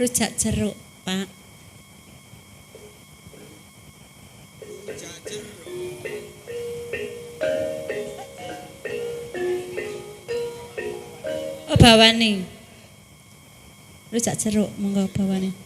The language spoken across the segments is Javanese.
Rujak jeruk, Pak. Oh, bawani. Rujak jeruk, monggo bawani.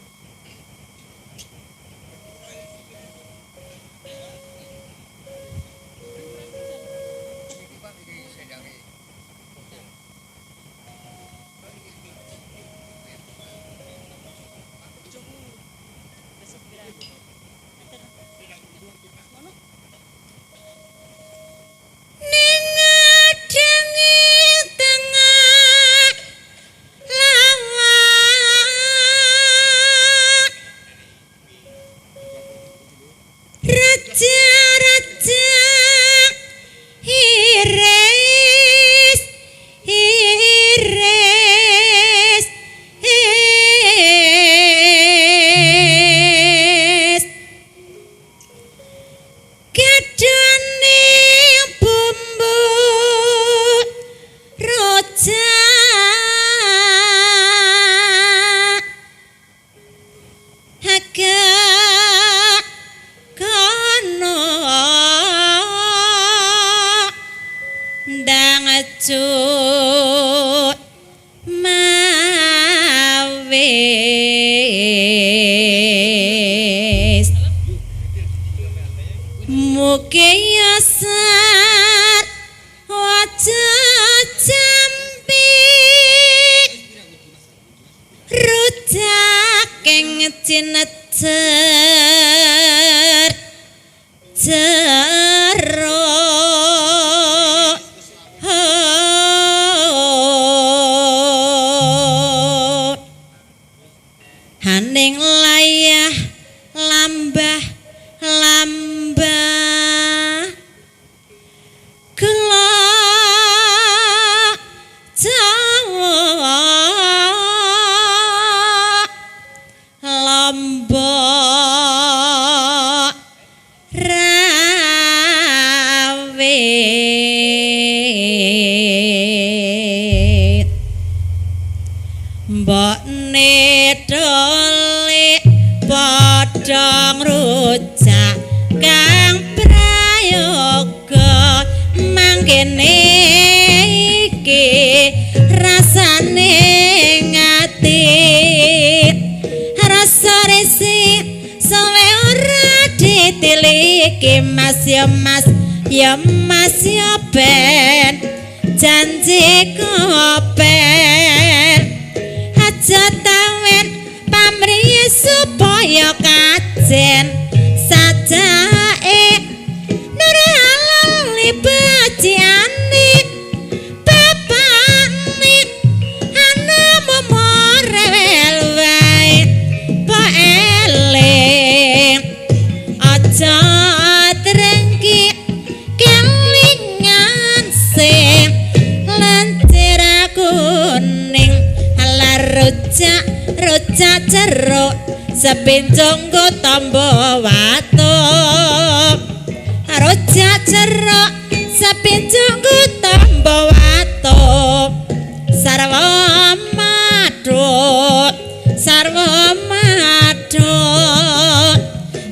Lombok ra iki mas ya mas ya mas ya ben janji kopen aja tawen pamrih supaya kajen sajake nurhalal libeciane bapakne ana momorel wae po eling aja trengki kelingan sing lancir kuning ala rujak jeruk sepincung ku tombo watu rujak jeruk sepincung ku tombo watu sarwa madut sarwa madut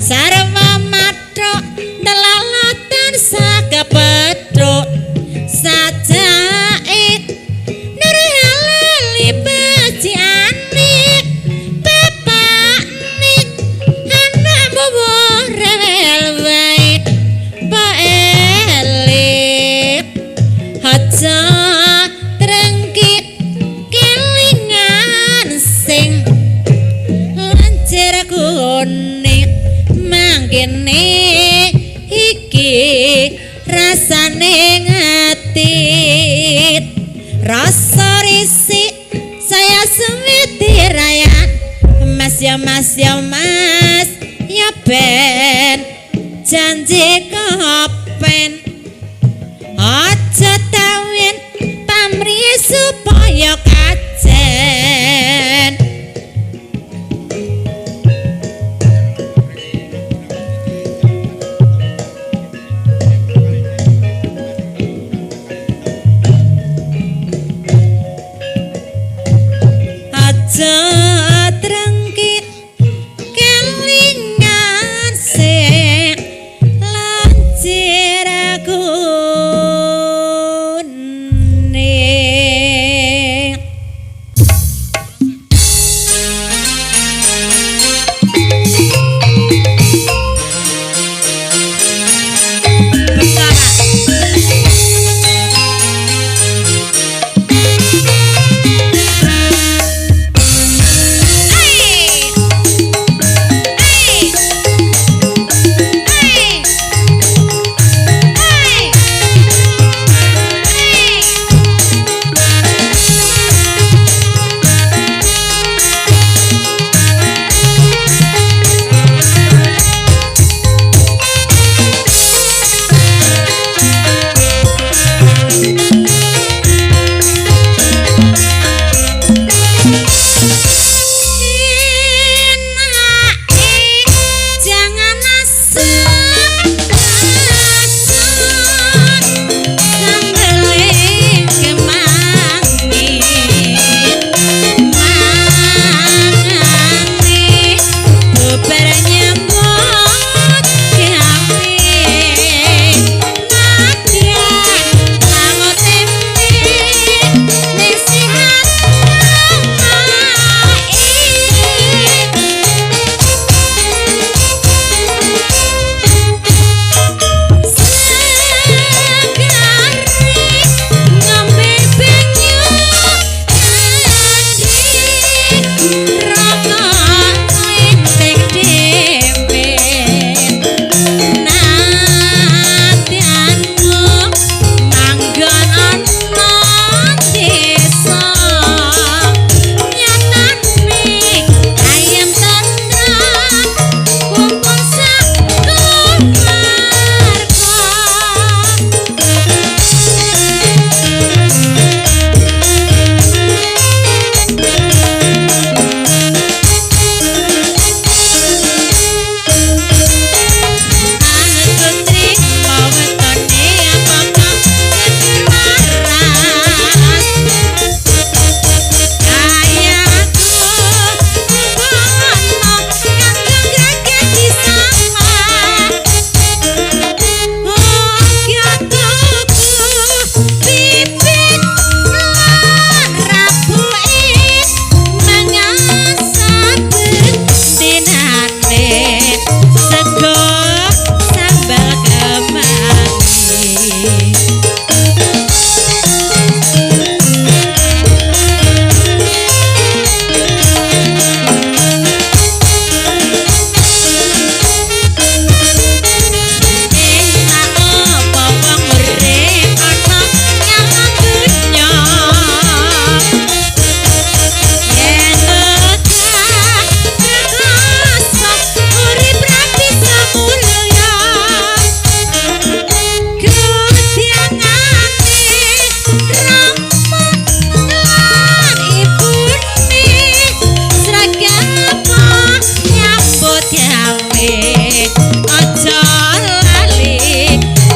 sarwa madut delalatan sakepedhuk sajake nurhalali beciane bapakne anakmu rewel wae baelik aja trengki kelingan sing lancir kuning mangkene iki rasane ngatit rasa risik saya semiti rayan mas ya mas ya mas ya ben janji kopen aja tawin pamrih supaya kajen aja trengki kelingan sing lancir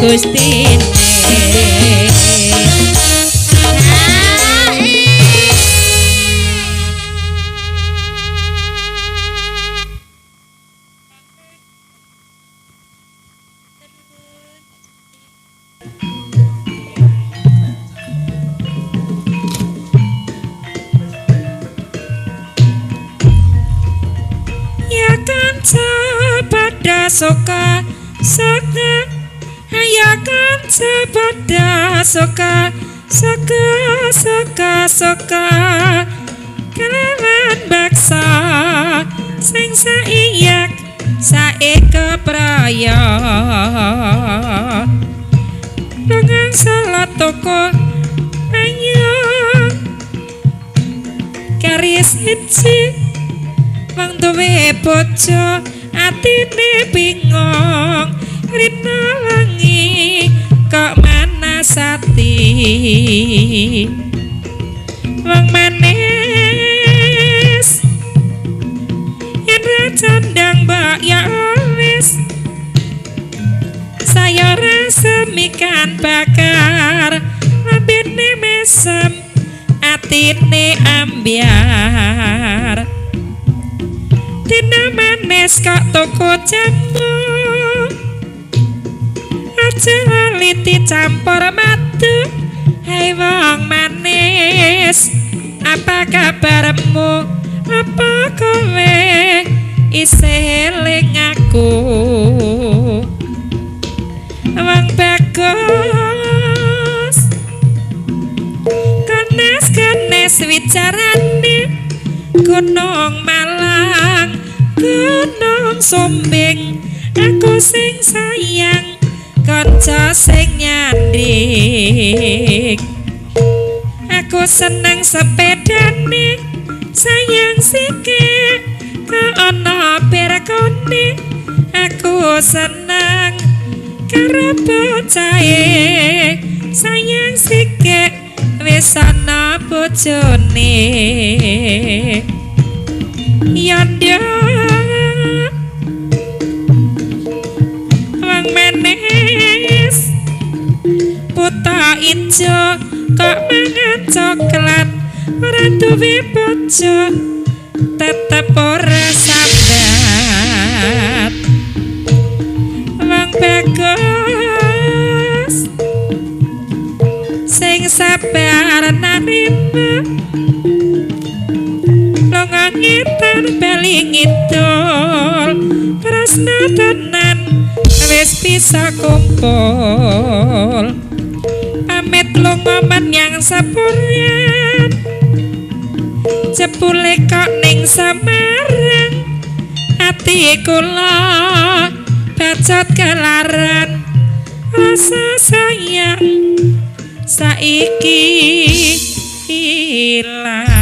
Gustine. Ya kanca pada soka saka, ya kanca pada soka saka kelawan baksa sing saiyak saeka praya dengan salah toko anyang karis siji wong duwe bojo atine bingung rina wangi kok manasati wong manis yen candang mbak ya wis saya rasa mikan bakar lambene mesem atine ambyar dina manis kok toko jamu aja liti campur madu hai wong manis apa kabarmu apa kowe isih eling aku wong bagus kenes wicarane Gunung Malang Gunung Sumbing aku sing sayang kanca sing nyandik aku seneng sepedane sayang sikik ana berkone aku seneng karo bocahe sayang sikik wis ana bojone yanda wong manis buta ijo kok mangan coklat ora duwe bojo tetep ora sambat wong bagus sing sabar narima longa ngitan bali ngidul tresna tenan wis bisa kumpul pamit lunga menyang Sepuryan jebule kok ning Semarang ati kula bacot kelaran rasa sayang saiki ilang.